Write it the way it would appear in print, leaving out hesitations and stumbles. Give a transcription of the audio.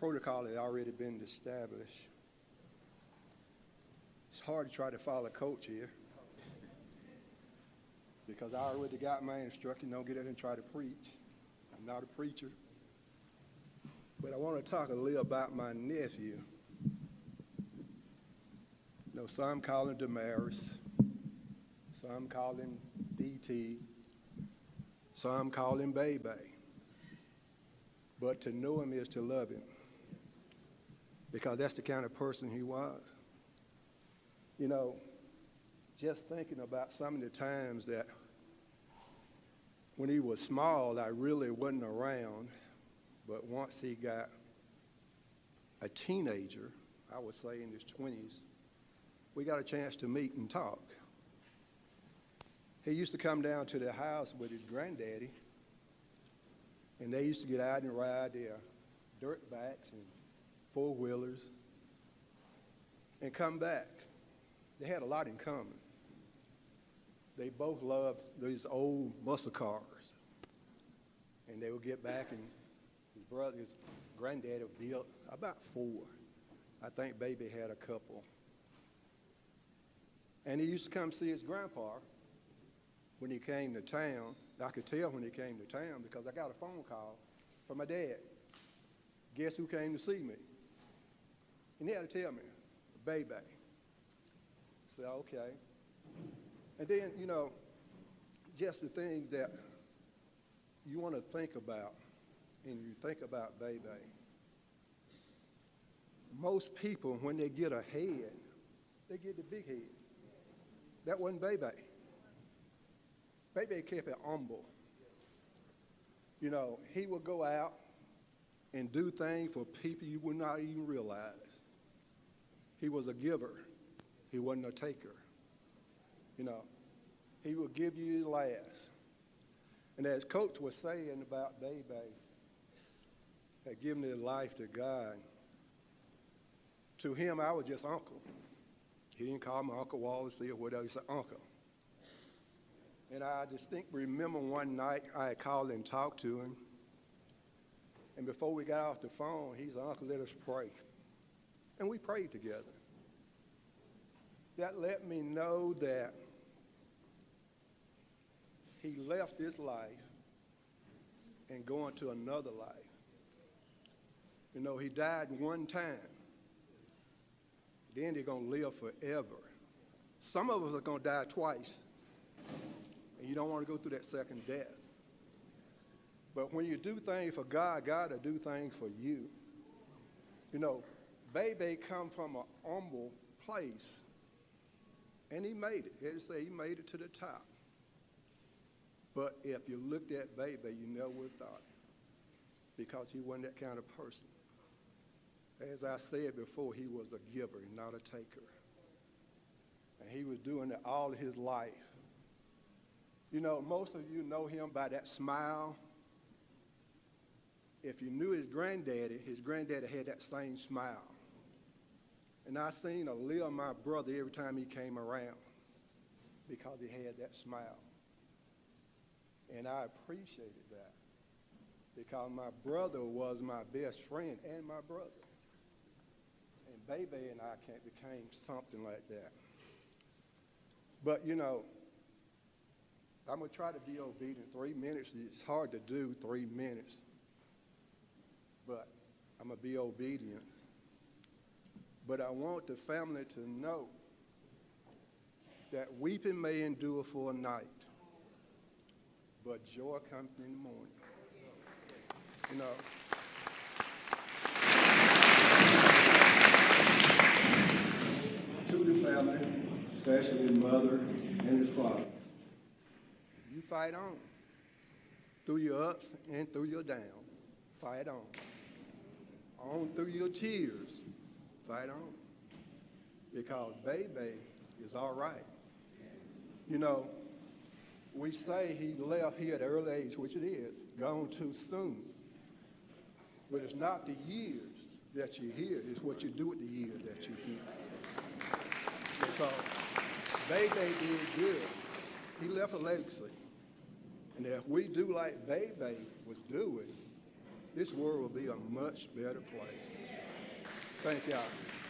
protocol had already been established. It's hard to try to follow coach here because I already got my instruction. Don't get out and try to preach. I'm not a preacher. But I want to talk a little about my nephew. You know, some call him Demaryius, some call him DT, some call him Baby. But to know him is to love him, because that's the kind of person he was. You know, just thinking about some of the times that when he was small, I really wasn't around, but once he got a teenager, I would say in his 20s, we got a chance to meet and talk. He used to come down to the house with his granddaddy, and they used to get out and ride their dirt bikes and four-wheelers and come back. They had a lot in common. They both loved these old muscle cars. And they would get back, and his granddaddy built about 4. I think Baby had a couple. And he used to come see his grandpa when he came to town. I could tell when he came to town because I got a phone call from my dad. Guess who came to see me? And he had to tell me, Baby. I said, okay. And then, you know, just the things that you want to think about, and you think about Baby. Most people, when they get a head, they get the big head. That wasn't Baby. Baby kept it humble. You know, he would go out and do things for people you would not even realize. He was a giver. He wasn't a taker. You know, he would give you his last. And as Coach was saying about Baby, had given his life to God, to him, I was just uncle. He didn't call me Uncle Wallace or whatever. He said, uncle. And I distinctly remember one night I had called and talked to him. And before we got off the phone, he said, Uncle, let us pray. And we prayed together. That let me know that he left this life and going to another life. You know, he died one time. Then they're going to live forever. Some of us are going to die twice. And you don't want to go through that second death. But when you do things for God, God will do things for you. You know, Baby come from an humble place, and he made it. They say he made it to the top. But if you looked at Baby, you never would have thought it, because he wasn't that kind of person. As I said before, he was a giver, not a taker. And he was doing it all his life. You know, most of you know him by that smile. If you knew his granddaddy had that same smile. And I seen a little of my brother every time he came around because he had that smile. And I appreciated that because my brother was my best friend and my brother. And Baby and I became something like that. But, you know, I'm going to try to be obedient. 3 minutes, it's hard to do 3 minutes. But I'm going to be obedient. But I want the family to know that weeping may endure for a night, but joy comes in the morning. You know, to the family, especially his mother and his father, you fight on. Through your ups and through your downs, fight on. On through your tears, fight on. Because Baby is all right. You know, we say he left here at an early age, which it is, gone too soon. But it's not the years that you hear, it's what you do with the years that you hear. So, Baby did good. He left a legacy. And if we do like Baby was doing, this world will be a much better place. Thank y'all.